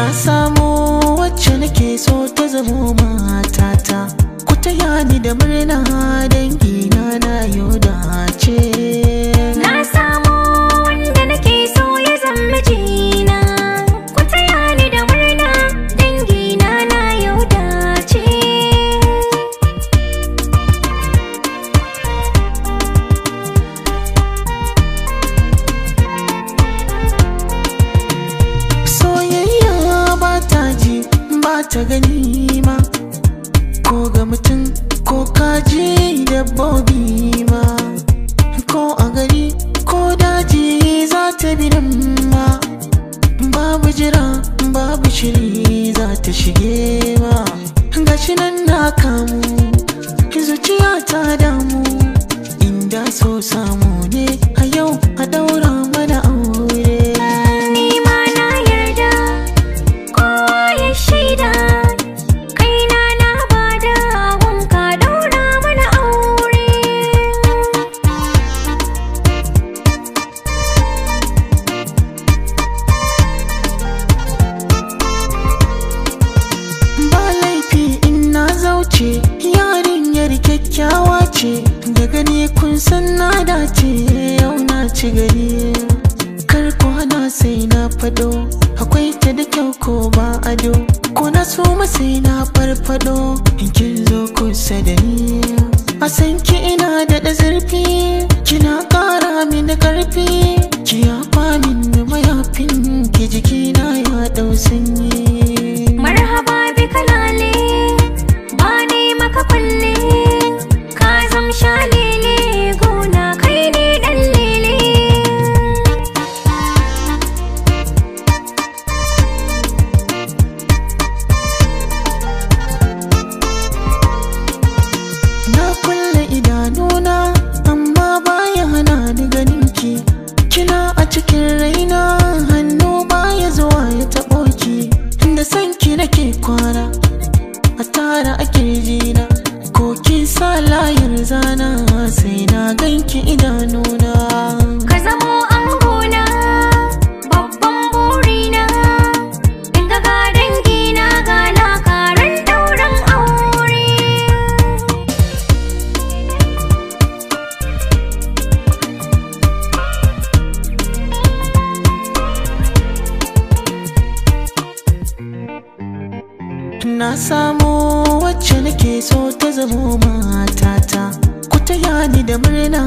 Na samu wacce nake so ta zamo matata. Ku taya ni da murna dangina na yau dace. Na samu wanda nake so ya zama mijina. Ku taya ni da murna dangina na yau dace. Soyayya ba ta ji ba ta gani ma, ko ga mutum ko kaji dabbobi ma, ko a gari ko daji za ta bi nan ma. Babu jira babu shiri za ta shige ma. Gashi nan na kamu zuciya ta damu, inda so samu ne a yau a daura mana aure. Ni ma na yarda kowa ya shaida, kaina na bada wanka daura mana aure. Ba laifi in na zauce, yarinyar kyakkyawa ce. Da gani kun san na dace, yau na ci gari. Kar ku hana sai na fado, akwai ta da kyau ko ba ado. Ko na suma sai na farfado, in kin zo kusa da ni. A san ki ina da zurfi, kina ƙara mini ƙarfi. Ki yafa min mayafin ki, jikina ya ɗau sanyi. Marhaba bi kalale, ba ne maka kulle. Ka zam shalele, gona kai ne ɗan lele. Na kulle idanuna amma baya hana ni ganinki. Kina a cikin raina, hannu baya zuwa ya taɓo ki. Da sanki nake kwana, a tara a kirjina. Ko kin sa layar zana, sai na ganki idanuna. Ka zamo angona, babban burina. In ga dangina gana karan ɗaurin aure. Na samu wacce nake so ta zamo matata. Ku taya ni da murna